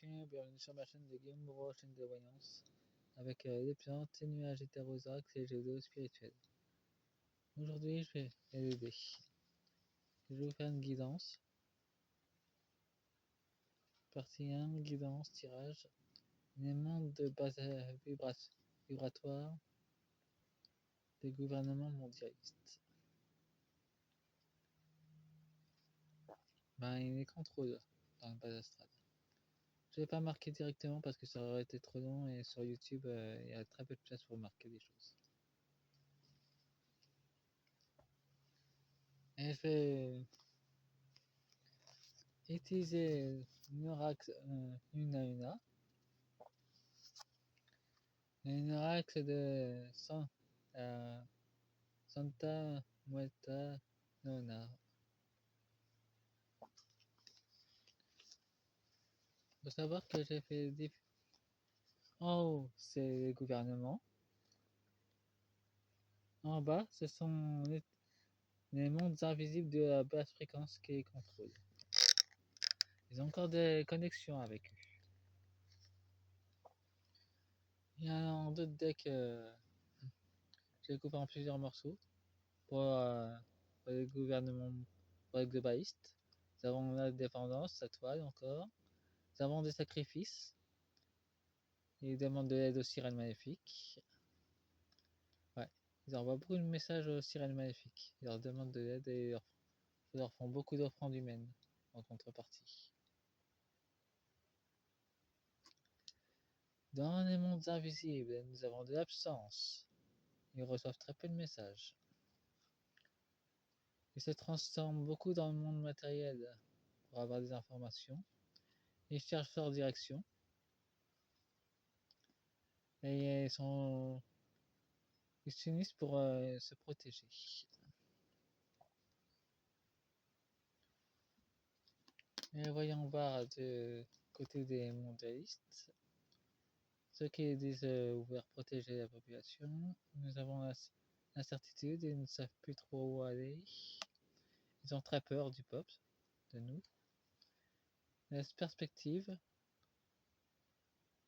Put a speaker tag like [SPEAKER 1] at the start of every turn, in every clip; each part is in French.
[SPEAKER 1] chien, bienvenue sur ma chaîne de Guillaume Moreau, chaîne de voyance, avec des plantes, des nuages hétérosaques et jeux d'eau spirituels. Aujourd'hui, je vais l'aider. Je vais vous faire une guidance. Partie 1, guidance, tirage. Éléments de base vibratoire des gouvernements mondialistes. Il les contrôle dans la base astrale. Je ne vais pas marquer directement parce que ça aurait été trop long et sur YouTube, il y a très peu de place pour marquer des choses. Et je vais utiliser une oracle de Santa Muerta Nona. Il faut savoir que j'ai fait des... En haut, c'est les gouvernements. En bas, ce sont les mondes invisibles de la basse fréquence qui les contrôlent. Ils ont encore des connexions avec eux. Il y a un d'autres decks, j'ai coupé en plusieurs morceaux pour les gouvernements, pour les globalistes. Nous avons la dépendance, la toile encore. Nous avons des sacrifices. Ils demandent de l'aide aux sirènes maléfiques. Ouais, ils envoient beaucoup de messages aux sirènes maléfiques. Ils leur demandent de l'aide et ils leur font beaucoup d'offrandes humaines en contrepartie. Dans les mondes invisibles, nous avons de l'absence. Ils reçoivent très peu de messages. Ils se transforment beaucoup dans le monde matériel pour avoir des informations. Ils cherchent leur direction. Et ils s'unissent pour se protéger. Et voyons voir du côté des mondialistes. Ceux qui disent vouloir protéger la population, nous avons l'incertitude, ils ne savent plus trop où aller. Ils ont très peur du peuple, de nous. La perspective,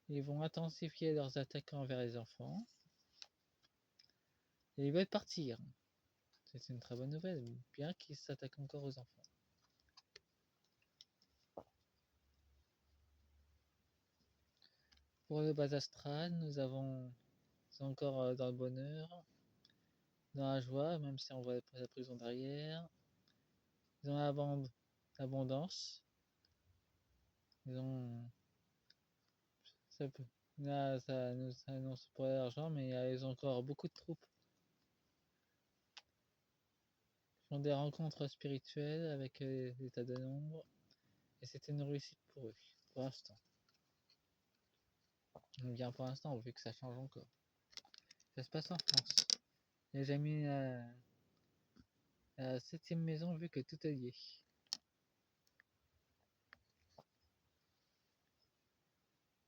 [SPEAKER 1] ils vont intensifier leurs attaques envers les enfants. Et ils veulent partir. C'est une très bonne nouvelle, bien qu'ils s'attaquent encore aux enfants. Pour le bas astral, nous avons encore dans le bonheur, dans la joie, même si on voit la prison derrière. Ils ont l'abondance. Ils ont... Là, ça nous annonce pour l'argent, mais ils ont encore beaucoup de troupes. Ils font des rencontres spirituelles avec l'état de l'ombre. Et c'est une réussite pour eux, pour l'instant. Bien pour l'instant, vu que ça change encore. Ça se passe en France. J'ai mis la 7ème maison vu que tout est lié.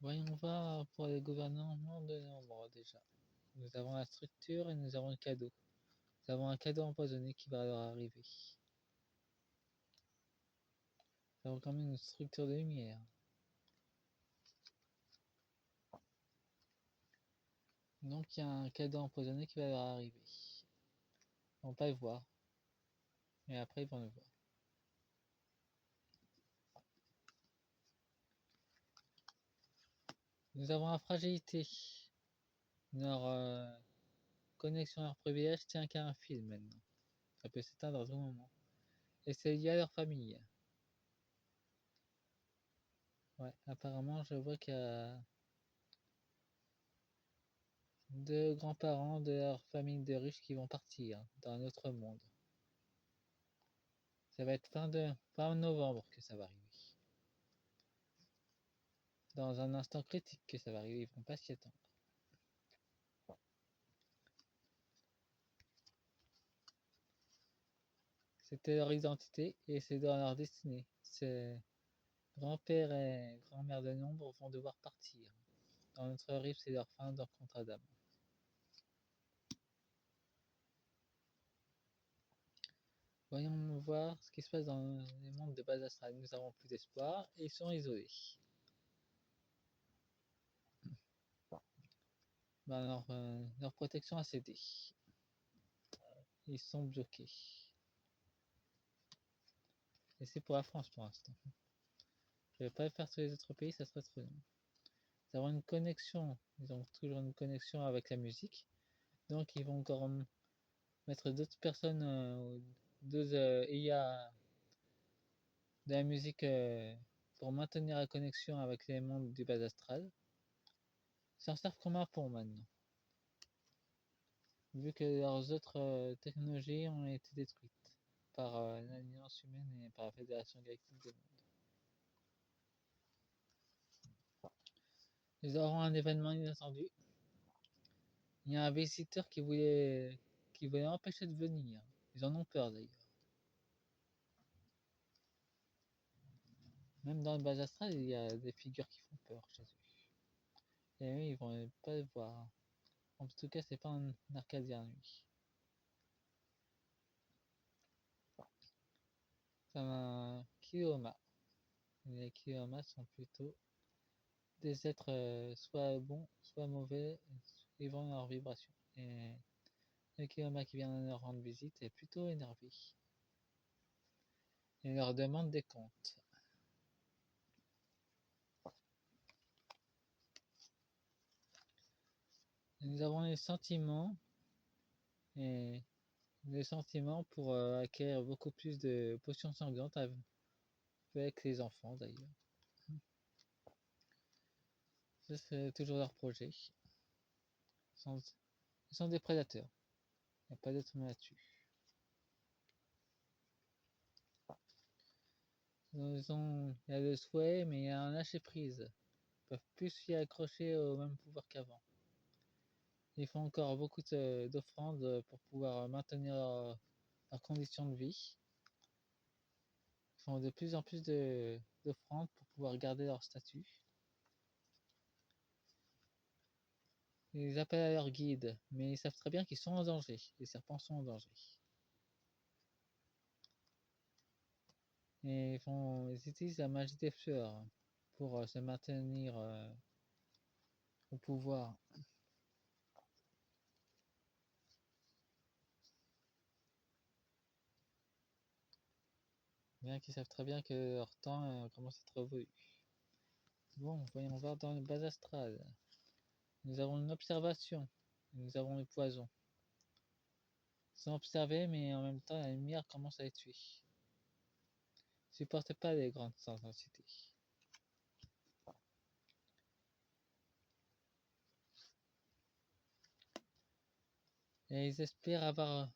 [SPEAKER 1] Voyons voir pour les gouvernements de l'ombre déjà. Nous avons la structure et nous avons le cadeau. Nous avons un cadeau empoisonné qui va leur arriver. Nous avons quand même une structure de lumière. Donc il y a un cadeau empoisonné qui va leur arriver. Ils vont pas le voir. Mais après ils vont le voir. Nous avons la fragilité. Leur connexion à leur privilège tient qu'à un fil maintenant. Ça peut s'éteindre à tout moment. Et c'est lié à leur famille. Ouais, apparemment je vois qu'il y a 2 grands-parents de leur famille de riches qui vont partir dans un autre monde. Ça va être fin novembre que ça va arriver. Dans un instant critique que ça va arriver, ils vont pas s'y attendre. C'était leur identité et c'est dans leur destinée. Ces grand-père et grand-mère de l'ombre vont devoir partir. Dans notre rive, c'est leur fin de leur contrat d'âme. Voyons voir ce qui se passe dans les mondes de base astrale. Nous avons plus d'espoir et ils sont isolés. leur protection a cédé. Ils sont bloqués. Et c'est pour la France pour l'instant. Je vais pas le faire sur les autres pays, ça serait trop long. Ils ont une connexion, ils ont toujours une connexion avec la musique. Donc ils vont encore mettre d'autres personnes, d'autres IA de la musique pour maintenir la connexion avec les mondes du bas astral. Ils s'en servent comme un pont maintenant. Vu que leurs autres technologies ont été détruites par l'Alliance humaine et par la Fédération galactique des mondes. Ils auront un événement inattendu. Il y a un visiteur qui voulait empêcher de venir. Ils en ont peur d'ailleurs. Même dans le bas astral, il y a des figures qui font peur chez eux. Et eux, ils vont pas le voir. En tout cas, c'est pas un Arcadien, lui. Comme un Kioma. Les Kiomas sont plutôt des êtres soit bons, soit mauvais, suivant leur vibration. Et le Kioma qui vient leur rendre visite est plutôt énervé. Il leur demande des comptes. Nous avons les sentiments et les sentiments pour acquérir beaucoup plus de potions sanglantes avec les enfants d'ailleurs. Ça, c'est toujours leur projet. Ils sont des prédateurs. Il n'y a pas d'autre mot là-dessus. Il y a le souhait, mais il y a un lâcher-prise. Ils peuvent plus s'y accrocher au même pouvoir qu'avant. Ils font encore beaucoup d'offrandes pour pouvoir maintenir leurs conditions de vie. Ils font de plus en plus d'offrandes pour pouvoir garder leur statut. Ils appellent à leur guide, mais ils savent très bien qu'ils sont en danger. Les serpents sont en danger. Et ils utilisent la magie des fleurs pour se maintenir au pouvoir. Bien qu'ils savent très bien que leur temps commence à être révolu. Bon, voyons voir dans le bas astral. Nous avons une observation. Nous avons le poison. Ils sont observés, mais en même temps, la lumière commence à les tuer. Ils ne supportent pas les grandes intensités. Et ils espèrent avoir.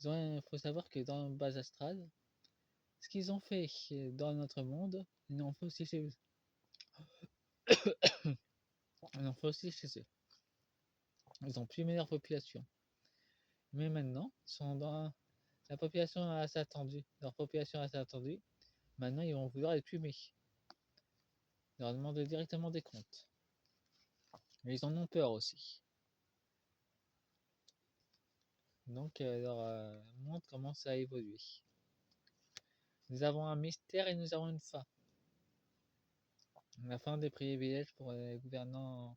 [SPEAKER 1] Il faut savoir que dans le bas astral, ce qu'ils ont fait dans notre monde, ils l'ont fait aussi chez eux. Ils l'ont fait aussi chez eux. Ils ont plus meilleure population. Mais maintenant, ils sont dans la population assez attendue. Leur population assez attendue. Maintenant, ils vont vouloir les plumer. Ils leur demandent directement des comptes. Mais ils en ont peur aussi. Donc leur monde commence à évoluer. Nous avons un mystère et nous avons une fin. La fin des privilèges pour les gouvernants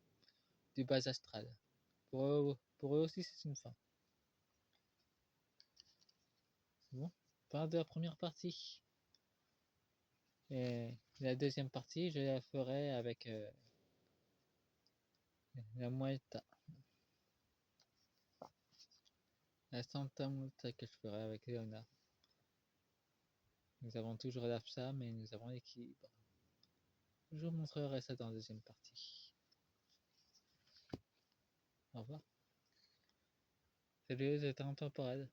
[SPEAKER 1] du bas astral. Pour eux aussi, c'est une fin. Bon, fin de la première partie. Et la deuxième partie, je la ferai avec la Muelta. La Santa Muelta que je ferai avec Léonard. Nous avons toujours la flamme et nous avons l'équilibre. Je vous montrerai ça dans la deuxième partie. Au revoir. Salut les états intemporels.